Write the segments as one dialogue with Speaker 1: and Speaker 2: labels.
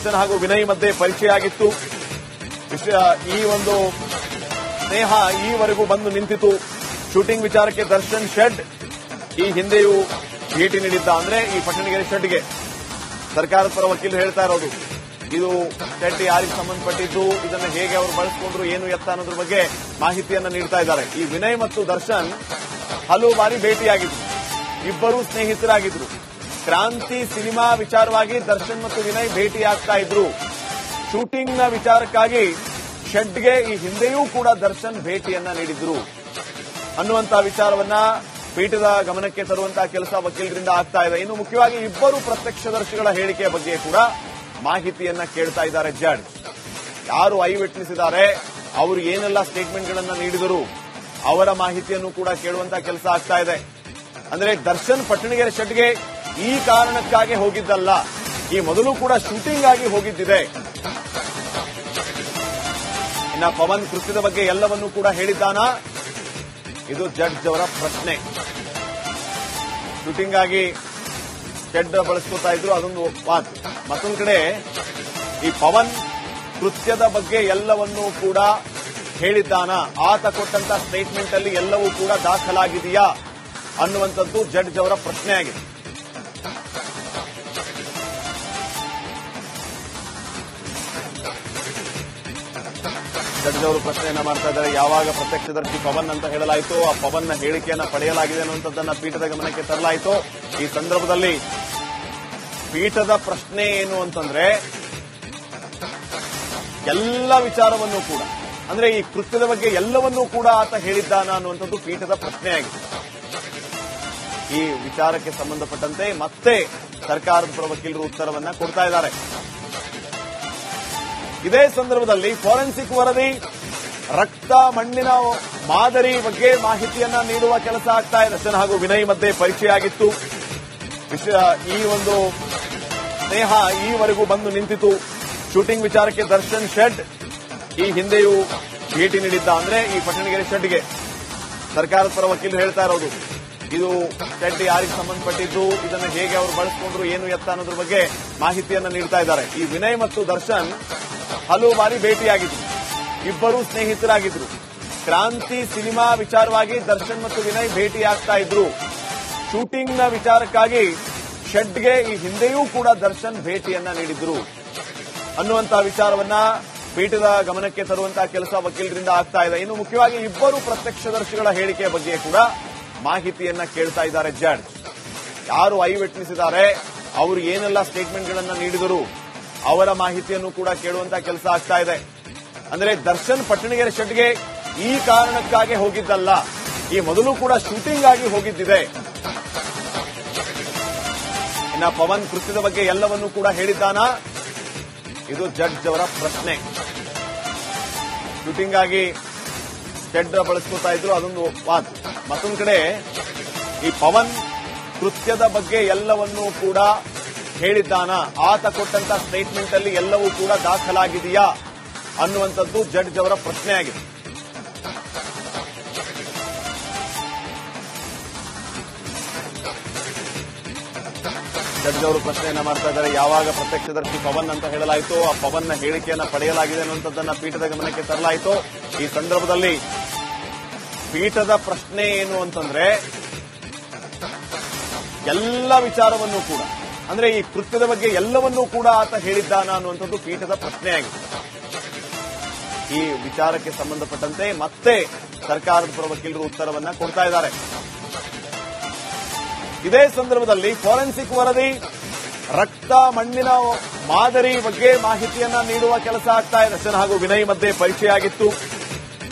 Speaker 1: ದರ್ಶನ್ ಹಾಗೂ ವಿನಯ್ ಮಧ್ಯೆ ಪರಿಚಯ ಆಗಿತ್ತು. ಈ ಒಂದು ಸ್ನೇಹ ಈವರೆಗೂ ಬಂದು ನಿಂತಿತು. ಶೂಟಿಂಗ್ ವಿಚಾರಕ್ಕೆ ದರ್ಶನ್ ಶೆಡ್ ಈ ಹಿಂದೆಯೂ ಭೇಟಿ ನೀಡಿದ್ದ. ಅಂದ್ರೆ ಈ ಪಟ್ಟಣಗೆರೆ ಶೆಡ್ಗೆ ಸರ್ಕಾರದ ಪರ ವಕೀಲರು ಹೇಳ್ತಾ ಇರೋದು ಇದು ಶೆಡ್ ಯಾರಿಗೆ ಸಂಬಂಧಪಟ್ಟಿದ್ದು, ಇದನ್ನು ಹೇಗೆ ಅವರು ಬಳಸಿಕೊಂಡ್ರು, ಏನು ಎತ್ತ ಅನ್ನೋದ್ರ ಬಗ್ಗೆ ಮಾಹಿತಿಯನ್ನ ನೀಡ್ತಾ ಇದ್ದಾರೆ. ಈ ವಿನಯ್ ಮತ್ತು ದರ್ಶನ್ ಹಲವು ಬಾರಿ ಭೇಟಿಯಾಗಿದ್ರು, ಇಬ್ಬರು ಸ್ನೇಹಿತರಾಗಿದ್ರು. ಕ್ರಾಂತಿ ಸಿನಿಮಾ ವಿಚಾರವಾಗಿ ದರ್ಶನ್ ಮತ್ತು ವಿನಯ್ ಭೇಟಿಯಾಗ್ತಾ ಇದ್ರು. ಶೂಟಿಂಗ್ನ ವಿಚಾರಕ್ಕಾಗಿ ಶೆಡ್ಗೆ ಈ ಹಿಂದೆಯೂ ಕೂಡ ದರ್ಶನ್ ಭೇಟಿಯನ್ನ ನೀಡಿದ್ರು ಅನ್ನುವಂತ ವಿಚಾರವನ್ನ ಪೀಠದ ಗಮನಕ್ಕೆ ತರುವಂತಹ ಕೆಲಸ ವಕೀಲರಿಂದ ಆಗ್ತಾ ಇದೆ. ಇನ್ನು ಮುಖ್ಯವಾಗಿ ಇಬ್ಬರು ಪ್ರತ್ಯಕ್ಷದರ್ಶಿಗಳ ಹೇಳಿಕೆಯ ಬಗ್ಗೆ ಕೂಡ ಮಾಹಿತಿಯನ್ನ ಕೇಳ್ತಾ ಇದ್ದಾರೆ ಜಡ್ಜ್. ಯಾರು ಐ ವಿಟ್ನೆಸ್ ಇದ್ದಾರೆ, ಅವರು ಏನೆಲ್ಲ ಸ್ಟೇಟ್ಮೆಂಟ್ಗಳನ್ನ ನೀಡಿದರು, ಅವರ ಮಾಹಿತಿಯನ್ನು ಕೂಡ ಕೇಳುವಂತಹ ಕೆಲಸ ಆಗ್ತಾ ಇದೆ. ಅಂದ್ರೆ ದರ್ಶನ್ ಪಟ್ಟಣಗೆರೆ ಶೆಡ್ಗೆ ಈ ಕಾರಣಕ್ಕಾಗಿ ಹೋಗಿದ್ದಲ್ಲ, ಈ ಮೊದಲು ಕೂಡ ಶೂಟಿಂಗ್ ಆಗಿ ಹೋಗಿದ್ದಿದೆ. ಇನ್ನ ಪವನ್ ಕೃತ್ಯದ ಬಗ್ಗೆ ಎಲ್ಲವನ್ನೂ ಕೂಡ ಹೇಳಿದ್ದಾನ, ಇದು ಜಡ್ಜ್ ಅವರ ಪ್ರಶ್ನೆ. ಶೂಟಿಂಗ್ ಆಗಿ ಶೆಡ್ ಬಳಸ್ಕೊತಾ ಇದ್ರು, ಅದೊಂದು ವಾದ. ಮತ್ತೊಂದು ಕಡೆ ಈ ಪವನ್ ಕೃತ್ಯದ ಬಗ್ಗೆ ಎಲ್ಲವನ್ನೂ ಕೂಡ ಹೇಳಿದ್ದಾನ, ಆತ ಕೊಟ್ಟಂತ ಸ್ಟೇಟ್ಮೆಂಟ್ ಅಲ್ಲಿ ಎಲ್ಲವೂ ಕೂಡ ದಾಖಲಾಗಿದೆಯಾ ಅನ್ನುವಂಥದ್ದು ಜಡ್ಜ್ ಅವರ ಪ್ರಶ್ನೆ ಆಗಿದೆ. ಜಡ್ಜ್ ಅವರು ಪ್ರಶ್ನೆಯನ್ನ ಮಾಡ್ತಾ ಇದ್ದಾರೆ. ಯಾವಾಗ ಪ್ರತ್ಯಕ್ಷದರ್ಶಿ ಪವನ್ ಅಂತ ಹೇಳಲಾಯಿತು, ಆ ಪವನ್ನ ಹೇಳಿಕೆಯನ್ನ ಪಡೆಯಲಾಗಿದೆ ಅನ್ನುವಂಥದ್ದನ್ನ ಪೀಠದ ಗಮನಕ್ಕೆ ತರಲಾಯಿತು. ಈ ಸಂದರ್ಭದಲ್ಲಿ ಪೀಠದ ಪ್ರಶ್ನೆ ಏನು ಅಂತಂದ್ರೆ, ಎಲ್ಲ ವಿಚಾರವನ್ನು ಕೂಡ, ಅಂದ್ರೆ ಈ ಕೃತ್ಯದ ಬಗ್ಗೆ ಎಲ್ಲವನ್ನೂ ಕೂಡ ಆತ ಹೇಳಿದ್ದಾನ ಅನ್ನುವಂಥದ್ದು ಪೀಠದ ಪ್ರಶ್ನೆಯಾಗಿದೆ. ಈ ವಿಚಾರಕ್ಕೆ ಸಂಬಂಧಪಟ್ಟಂತೆ ಮತ್ತೆ ಸರ್ಕಾರದ ಪರ ವಕೀಲರು ಉತ್ತರವನ್ನ ಕೊಡ್ತಾ ಇದ್ದಾರೆ. ಇದೇ ಸಂದರ್ಭದಲ್ಲಿ ಫೋರೆನ್ಸಿಕ್ ವರದಿ, ರಕ್ತ ಮಣ್ಣಿನ ಮಾದರಿ ಬಗ್ಗೆ ಮಾಹಿತಿಯನ್ನ ನೀಡುವ ಕೆಲಸ ಆಗ್ತಾ ಇದೆ. ದರ್ಶನ್ ಹಾಗೂ ವಿನಯ್ ಮಧ್ಯೆ ಪರಿಚಯ ಆಗಿತ್ತು. ಈ ಒಂದು ಸ್ನೇಹ ಈವರೆಗೂ ಬಂದು ನಿಂತಿತು. ಶೂಟಿಂಗ್ ವಿಚಾರಕ್ಕೆ ದರ್ಶನ್ ಶೆಡ್ ಈ ಹಿಂದೆಯೂ ಭೇಟಿ ನೀಡಿದ್ದ. ಅಂದ್ರೆ ಈ ಪಟ್ಟಣಗೆರೆ ಶೆಡ್ಗೆ ಸರ್ಕಾರದ ಪರ ವಕೀಲರು ಹೇಳ್ತಾ ಇರೋದು ಇದು ಶೆಡ್ ಯಾರಿಗೆ ಸಂಬಂಧಪಟ್ಟಿದ್ದು, ಇದನ್ನು ಹೇಗೆ ಅವರು ಬಳಸಿಕೊಂಡ್ರು, ಏನು ಎತ್ತ ಅನ್ನೋದ್ರ ಬಗ್ಗೆ ಮಾಹಿತಿಯನ್ನ ನೀಡ್ತಾ ಇದ್ದಾರೆ. ಈ ವಿನಯ್ ಮತ್ತು ದರ್ಶನ್ ಹಲವು ಬಾರಿ ಭೇಟಿಯಾಗಿದ್ರು, ಇಬ್ಬರು ಸ್ನೇಹಿತರಾಗಿದ್ರು. ಕ್ರಾಂತಿ ಸಿನಿಮಾ ವಿಚಾರವಾಗಿ ದರ್ಶನ್ ಮತ್ತು ವಿನಯ್ ಭೇಟಿಯಾಗ್ತಾ ಇದ್ರು. ಶೂಟಿಂಗ್ನ ವಿಚಾರಕ್ಕಾಗಿ ಶೆಡ್ಗೆ ಈ ಹಿಂದೆಯೂ ಕೂಡ ದರ್ಶನ್ ಭೇಟಿಯನ್ನ ನೀಡಿದ್ರು ಅನ್ನುವಂತ ವಿಚಾರವನ್ನ ಪೀಠದ ಗಮನಕ್ಕೆ ತರುವಂತಹ ಕೆಲಸ ವಕೀಲರಿಂದ ಆಗ್ತಾ ಇದೆ. ಇನ್ನು ಮುಖ್ಯವಾಗಿ ಇಬ್ಬರು ಪ್ರತ್ಯಕ್ಷದರ್ಶಿಗಳ ಹೇಳಿಕೆಯ ಬಗ್ಗೆ ಕೂಡ ಮಾಹಿತಿಯನ್ನ ಕೇಳ್ತಾ ಇದ್ದಾರೆ ಜಡ್ಜ್. ಯಾರು ಐ ವಿಟ್ನೆಸ್ ಇದ್ದಾರೆ, ಅವರು ಏನೆಲ್ಲ ಸ್ಟೇಟ್ಮೆಂಟ್ಗಳನ್ನ ನೀಡಿದರು, ಅವರ ಮಾಹಿತಿಯನ್ನು ಕೂಡ ಕೇಳುವಂತಹ ಕೆಲಸ ಆಗ್ತಾ ಇದೆ. ಅಂದ್ರೆ ದರ್ಶನ್ ಪಟ್ಟಣಗೆರೆ ಶೆಡ್ಗೆ ಈ ಕಾರಣಕ್ಕಾಗಿ ಹೋಗಿದ್ದಲ್ಲ, ಈ ಮೊದಲು ಕೂಡ ಶೂಟಿಂಗ್ ಆಗಿ ಹೋಗಿದ್ದಿದೆ. ಇನ್ನ ಪವನ್ ಕೃತ್ಯದ ಬಗ್ಗೆ ಎಲ್ಲವನ್ನೂ ಕೂಡ ಹೇಳಿದ್ದಾನ, ಇದು ಜಡ್ಜ್ ಅವರ ಪ್ರಶ್ನೆ. ಶೂಟಿಂಗ್ ಆಗಿ ಶೆಡ್ ಬಳಸ್ಕೊತಾ ಇದ್ರು, ಅದೊಂದು ವಾದ. ಮತ್ತೊಂದು ಕಡೆ ಈ ಪವನ್ ಕೃತ್ಯದ ಬಗ್ಗೆ ಎಲ್ಲವನ್ನೂ ಕೂಡ ಹೇಳಿದ್ದಾನ, ಆತ ಕೊಟ್ಟಂತ ಸ್ಟೇಟ್ಮೆಂಟ್ ಅಲ್ಲಿ ಎಲ್ಲವೂ ಕೂಡ ದಾಖಲಾಗಿದೆಯಾ ಅನ್ನುವಂಥದ್ದು ಜಡ್ಜ್ ಅವರ ಪ್ರಶ್ನೆ ಆಗಿದೆ. ಜಡ್ಜ್ ಅವರು ಪ್ರಶ್ನೆಯನ್ನ ಮಾಡ್ತಾ ಇದ್ದಾರೆ. ಯಾವಾಗ ಪ್ರತ್ಯಕ್ಷದರ್ಶಿ ಪವನ್ ಅಂತ ಹೇಳಲಾಯಿತು, ಆ ಪವನ್ನ ಹೇಳಿಕೆಯನ್ನ ಪಡೆಯಲಾಗಿದೆ ಅನ್ನುವಂಥದ್ದನ್ನ ಪೀಠದ ಗಮನಕ್ಕೆ ತರಲಾಯಿತು. ಈ ಸಂದರ್ಭದಲ್ಲಿ ಪೀಠದ ಪ್ರಶ್ನೆ ಏನು ಅಂತಂದ್ರೆ, ಎಲ್ಲ ವಿಚಾರವನ್ನು ಕೂಡ, ಅಂದ್ರೆ ಈ ಕೃತ್ಯದ ಬಗ್ಗೆ ಎಲ್ಲವನ್ನೂ ಕೂಡ ಆತ ಹೇಳಿದ್ದಾನ ಅನ್ನುವಂಥದ್ದು ಪೀಠದ ಪ್ರಶ್ನೆಯಾಗಿದೆ. ಈ ವಿಚಾರಕ್ಕೆ ಸಂಬಂಧಪಟ್ಟಂತೆ ಮತ್ತೆ ಸರ್ಕಾರದ ಪರ ವಕೀಲರು ಉತ್ತರವನ್ನ ಕೊಡ್ತಾ ಇದ್ದಾರೆ. ಇದೇ ಸಂದರ್ಭದಲ್ಲಿ ಫೋರೆನ್ಸಿಕ್ ವರದಿ, ರಕ್ತ ಮಣ್ಣಿನ ಮಾದರಿ ಬಗ್ಗೆ ಮಾಹಿತಿಯನ್ನ ನೀಡುವ ಕೆಲಸ ಆಗ್ತಾ ಇದೆ. ದರ್ಶನ್ ಹಾಗೂ ವಿನಯ್ ಮಧ್ಯೆ ಪರಿಚಯ ಆಗಿತ್ತು.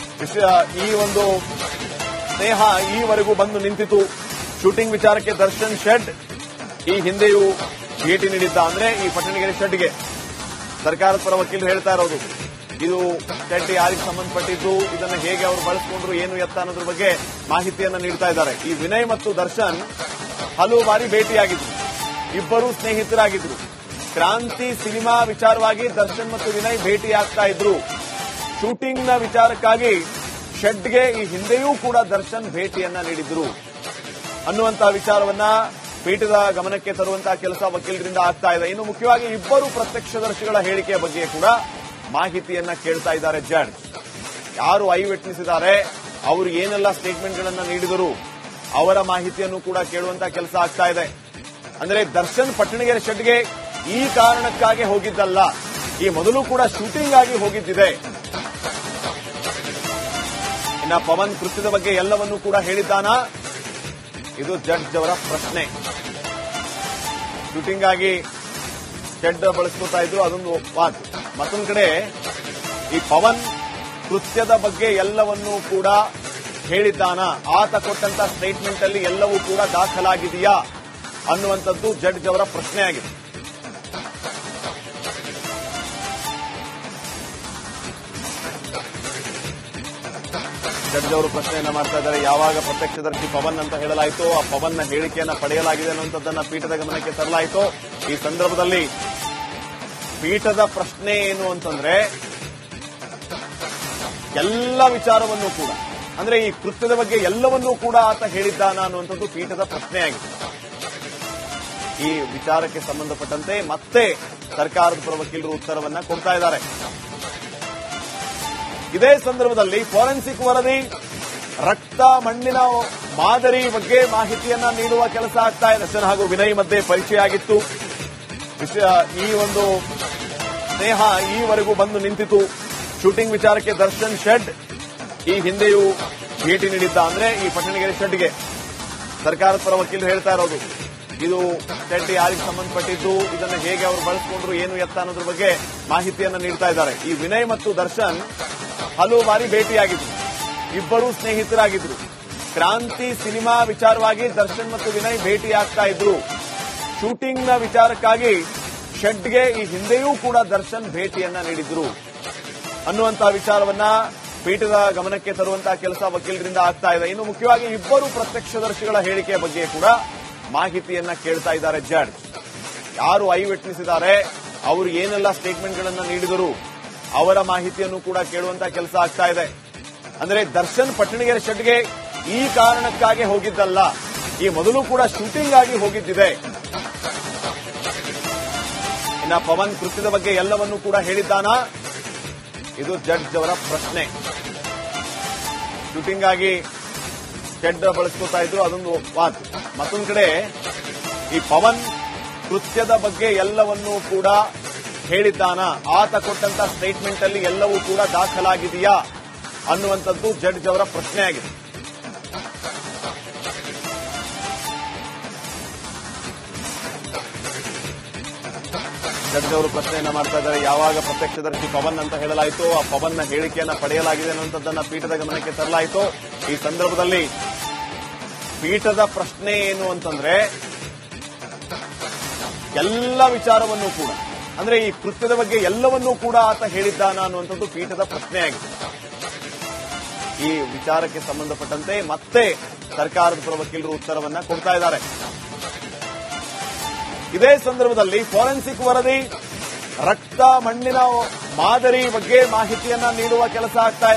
Speaker 1: ಈ ಒಂದು ಸ್ನೇಹ ಈವರೆಗೂ ಬಂದು ನಿಂತಿತು. ಶೂಟಿಂಗ್ ವಿಚಾರಕ್ಕೆ ದರ್ಶನ್ ಶೆಡ್ ಈ ಹಿಂದೆಯೂ ಭೇಟಿ ನೀಡಿದ್ದ. ಅಂದ್ರೆ ಈ ಪಟ್ಟಣಗೆರೆ ಶೆಡ್ಗೆ ಸರ್ಕಾರದ ಪರ ವಕೀಲರು ಹೇಳ್ತಾ ಇರೋದು ಇದು ಶೆಡ್ ಯಾರಿಗೆ ಸಂಬಂಧಪಟ್ಟಿದ್ದು, ಇದನ್ನು ಹೇಗೆ ಅವರು ಬಳಸಿಕೊಂಡ್ರು, ಏನು ಎತ್ತ ಅನ್ನೋದ್ರ ಬಗ್ಗೆ ಮಾಹಿತಿಯನ್ನ ನೀಡ್ತಾ ಇದ್ದಾರೆ. ಈ ವಿನಯ್ ಮತ್ತು ದರ್ಶನ್ ಹಲವು ಬಾರಿ ಭೇಟಿಯಾಗಿದ್ರು, ಇಬ್ಬರು ಸ್ನೇಹಿತರಾಗಿದ್ರು. ಕ್ರಾಂತಿ ಸಿನಿಮಾ ವಿಚಾರವಾಗಿ ದರ್ಶನ್ ಮತ್ತು ವಿನಯ್ ಭೇಟಿಯಾಗ್ತಾ ಇದ್ರು. ಶೂಟಿಂಗ್ನ ವಿಚಾರಕ್ಕಾಗಿ ಶೆಡ್ಗೆ ಈ ಹಿಂದೆಯೂ ಕೂಡ ದರ್ಶನ್ ಭೇಟಿಯನ್ನ ನೀಡಿದ್ರು ಅನ್ನುವಂತ ವಿಚಾರವನ್ನ ಪೀಠದ ಗಮನಕ್ಕೆ ತರುವಂತಹ ಕೆಲಸ ವಕೀಲರಿಂದ ಆಗ್ತಾ ಇದೆ. ಇನ್ನು ಮುಖ್ಯವಾಗಿ ಇಬ್ಬರು ಪ್ರತ್ಯಕ್ಷದರ್ಶಿಗಳ ಹೇಳಿಕೆಯ ಬಗ್ಗೆ ಕೂಡ ಮಾಹಿತಿಯನ್ನ ಕೇಳ್ತಾ ಇದ್ದಾರೆ ಜಡ್ಜ್. ಯಾರು ಐ ವಿಟ್ನೆಸ್ ಇದ್ದಾರೆ, ಅವರು ಏನೆಲ್ಲ ಸ್ಟೇಟ್ಮೆಂಟ್ಗಳನ್ನ ನೀಡಿದರು, ಅವರ ಮಾಹಿತಿಯನ್ನು ಕೂಡ ಕೇಳುವಂತಹ ಕೆಲಸ ಆಗ್ತಾ ಇದೆ. ಅಂದ್ರೆ ದರ್ಶನ್ ಪಟ್ಟಣಗೆರೆ ಶೆಡ್ಗೆ ಈ ಕಾರಣಕ್ಕಾಗಿ ಹೋಗಿದ್ದಲ್ಲ, ಈ ಮೊದಲು ಕೂಡ ಶೂಟಿಂಗ್ ಆಗಿ ಹೋಗಿದ್ದಿದೆ. ಇನ್ನ ಪವನ್ ಕೃತ್ಯದ ಬಗ್ಗೆ ಎಲ್ಲವನ್ನೂ ಕೂಡ ಹೇಳಿದ್ದಾನ, ಇದು ಜಡ್ಜ್ ಅವರ ಪ್ರಶ್ನೆ. ಶೂಟಿಂಗ್ ಆಗಿ ಶೆಡ್ ಬಳಸ್ಕೊತಾ ಇದ್ರು, ಅದೊಂದು ವಾದ. ಮತ್ತೊಂದು ಕಡೆ ಈ ಪವನ್ ಕೃತ್ಯದ ಬಗ್ಗೆ ಎಲ್ಲವನ್ನೂ ಕೂಡ ಹೇಳಿದ್ದಾನ, ಆತ ಕೊಟ್ಟಂತ ಸ್ಟೇಟ್ಮೆಂಟ್ ಅಲ್ಲಿ ಎಲ್ಲವೂ ಕೂಡ ದಾಖಲಾಗಿದೆಯಾ ಅನ್ನುವಂಥದ್ದು ಜಡ್ಜ್ ಅವರ ಪ್ರಶ್ನೆಯಾಗಿದೆ. ಜಡ್ಜ್ ಅವರು ಪ್ರಶ್ನೆಯನ್ನ ಮಾಡ್ತಾ ಇದ್ದಾರೆ. ಯಾವಾಗ ಪ್ರತ್ಯಕ್ಷದರ್ಶಿ ಪವನ್ ಅಂತ ಹೇಳಲಾಯಿತು, ಆ ಪವನ್ನ ಹೇಳಿಕೆಯನ್ನ ಪಡೆಯಲಾಗಿದೆ ಅನ್ನುವಂಥದ್ದನ್ನ ಪೀಠದ ಗಮನಕ್ಕೆ ತರಲಾಯಿತು. ಈ ಸಂದರ್ಭದಲ್ಲಿ ಪೀಠದ ಪ್ರಶ್ನೆ ಏನು ಅಂತಂದ್ರೆ, ಎಲ್ಲ ವಿಚಾರವನ್ನು ಕೂಡ, ಅಂದ್ರೆ ಈ ಕೃತ್ಯದ ಬಗ್ಗೆ ಎಲ್ಲವನ್ನೂ ಕೂಡ ಆತ ಹೇಳಿದ್ದಾನ ಅನ್ನುವಂಥದ್ದು ಪೀಠದ ಪ್ರಶ್ನೆಯಾಗಿದೆ. ಈ ವಿಚಾರಕ್ಕೆ ಸಂಬಂಧಪಟ್ಟಂತೆ ಮತ್ತೆ ಸರ್ಕಾರದ ಪರ ವಕೀಲರು ಉತ್ತರವನ್ನ ಕೊಡ್ತಾ ಇದ್ದಾರೆ. ಇದೇ ಸಂದರ್ಭದಲ್ಲಿ ಫೋರೆನ್ಸಿಕ್ ವರದಿ, ರಕ್ತ ಮಣ್ಣಿನ ಮಾದರಿ ಬಗ್ಗೆ ಮಾಹಿತಿಯನ್ನ ನೀಡುವ ಕೆಲಸ ಆಗ್ತಾ ಇದೆ. ದರ್ಶನ್ ಹಾಗೂ ವಿನಯ್ ಮಧ್ಯೆ ಪರಿಚಯ ಆಗಿತ್ತು. ಈ ಒಂದು ಸ್ನೇಹ ಈವರೆಗೂ ಬಂದು ನಿಂತಿತು. ಶೂಟಿಂಗ್ ವಿಚಾರಕ್ಕೆ ದರ್ಶನ್ ಶೆಡ್ ಈ ಹಿಂದೆಯೂ ಭೇಟಿ ನೀಡಿದ್ದ, ಅಂದ್ರೆ ಈ ಪಟ್ಟಣಗೆರೆ ಶೆಡ್ಗೆ. ಸರ್ಕಾರದ ಪರ ವಕೀಲರು ಹೇಳ್ತಾ ಇರೋದು, ಇದು ಶೆಡ್ ಯಾರಿಗೆ ಸಂಬಂಧಪಟ್ಟಿದ್ದು, ಇದನ್ನು ಹೇಗೆ ಅವರು ಬಳಸಿಕೊಂಡ್ರು, ಏನು ಎತ್ತ ಅನ್ನೋದ್ರ ಬಗ್ಗೆ ಮಾಹಿತಿಯನ್ನ ನೀಡ್ತಾ ಇದ್ದಾರೆ. ಈ ವಿನಯ್ ಮತ್ತು ದರ್ಶನ್ ಹಲವು ಬಾರಿ ಭೇಟಿಯಾಗಿದ್ರು, ಇಬ್ಬರೂ ಸ್ನೇಹಿತರಾಗಿದ್ರು. ಕ್ರಾಂತಿ ಸಿನಿಮಾ ವಿಚಾರವಾಗಿ ದರ್ಶನ್ ಮತ್ತು ವಿನಯ್ ಭೇಟಿಯಾಗ್ತಾ ಇದ್ರು. ಶೂಟಿಂಗ್ನ ವಿಚಾರಕ್ಕಾಗಿ ಶೆಡ್ಗೆ ಈ ಹಿಂದೆಯೂ ಕೂಡ ದರ್ಶನ್ ಭೇಟಿಯನ್ನ ನೀಡಿದ್ರು ಅನ್ನುವಂತಹ ವಿಚಾರವನ್ನ ಪೀಠದ ಗಮನಕ್ಕೆ ತರುವಂತಹ ಕೆಲಸ ವಕೀಲರಿಂದ ಆಗ್ತಾ ಇದೆ. ಇನ್ನು ಮುಖ್ಯವಾಗಿ ಇಬ್ಬರು ಪ್ರತ್ಯಕ್ಷದರ್ಶಿಗಳ ಹೇಳಿಕೆಯ ಬಗ್ಗೆ ಕೂಡ ಮಾಹಿತಿಯನ್ನ ಕೇಳ್ತಾ ಇದ್ದಾರೆ ಜಡ್ಜ್. ಯಾರು ಐ ವಿಟ್ನೆಸ್ ಇದ್ದಾರೆ, ಅವರು ಏನೆಲ್ಲ ಸ್ಟೇಟ್ಮೆಂಟ್ಗಳನ್ನ ನೀಡಿದರು, ಅವರ ಮಾಹಿತಿಯನ್ನು ಕೂಡ ಕೇಳುವಂತಹ ಕೆಲಸ ಆಗ್ತಾ ಇದೆ. ಅಂದ್ರೆ ದರ್ಶನ್ ಪಟ್ಟಣಗೆರೆ ಶೆಡ್ಗೆ ಈ ಕಾರಣಕ್ಕಾಗಿ ಹೋಗಿದ್ದಲ್ಲ, ಈ ಮೊದಲು ಕೂಡ ಶೂಟಿಂಗ್ ಆಗಿ ಹೋಗಿದ್ದಿದೆ. ಇನ್ನ ಪವನ್ ಕೃತ್ಯದ ಬಗ್ಗೆ ಎಲ್ಲವನ್ನೂ ಕೂಡ ಹೇಳಿದ್ದಾನ, ಇದು ಜಡ್ಜ್ ಅವರ ಪ್ರಶ್ನೆ. ಶೂಟಿಂಗ್ ಆಗಿ ಶೆಡ್ ಬಳಸ್ಕೊತಾ ಇದ್ರು, ಅದೊಂದು ವಾದ. ಮತ್ತೊಂದು ಕಡೆ ಈ ಪವನ್ ಕೃತ್ಯದ ಬಗ್ಗೆ ಎಲ್ಲವನ್ನೂ ಕೂಡ ಹೇಳಿದ್ದಾನ, ಆತ ಕೊಟ್ಟಂತ ಸ್ಟೇಟ್ಮೆಂಟ್ ಅಲ್ಲಿ ಎಲ್ಲವೂ ಕೂಡ ದಾಖಲಾಗಿದೆಯಾ ಅನ್ನುವಂಥದ್ದು ಜಡ್ಜ್ ಅವರ ಪ್ರಶ್ನೆಯಾಗಿದೆ. ಜಡ್ಜ್ ಅವರು ಪ್ರಶ್ನೆಯನ್ನ ಮಾಡ್ತಾ ಇದ್ದಾರೆ. ಯಾವಾಗ ಪ್ರತ್ಯಕ್ಷದರ್ಶಿ ಪವನ್ ಅಂತ ಹೇಳಲಾಯಿತು, ಆ ಪವನ್ನ ಹೇಳಿಕೆಯನ್ನ ಪಡೆಯಲಾಗಿದೆ ಅನ್ನುವಂಥದ್ದನ್ನ ಪೀಠದ ಗಮನಕ್ಕೆ ತರಲಾಯಿತು. ಈ ಸಂದರ್ಭದಲ್ಲಿ ಪೀಠದ ಪ್ರಶ್ನೆ ಏನು ಅಂತಂದ್ರೆ, ಎಲ್ಲ ವಿಚಾರವನ್ನು ಕೂಡ, ಅಂದ್ರೆ ಈ ಕೃತ್ಯದ ಬಗ್ಗೆ ಎಲ್ಲವನ್ನೂ ಕೂಡ ಆತ ಹೇಳಿದ್ದಾನ ಅನ್ನುವಂಥದ್ದು ಪೀಠದ ಪ್ರಶ್ನೆಯಾಗಿದೆ. ಈ ವಿಚಾರಕ್ಕೆ ಸಂಬಂಧಪಟ್ಟಂತೆ ಮತ್ತೆ ಸರ್ಕಾರದ ಪರ ವಕೀಲರು ಉತ್ತರವನ್ನ ಕೊಡ್ತಾ ಇದ್ದಾರೆ. ಇದೇ ಸಂದರ್ಭದಲ್ಲಿ ಫೋರೆನ್ಸಿಕ್ ವರದಿ, ರಕ್ತ ಮಣ್ಣಿನ ಮಾದರಿ ಬಗ್ಗೆ ಮಾಹಿತಿಯನ್ನ ನೀಡುವ ಕೆಲಸ ಆಗ್ತಾ ಇದೆ.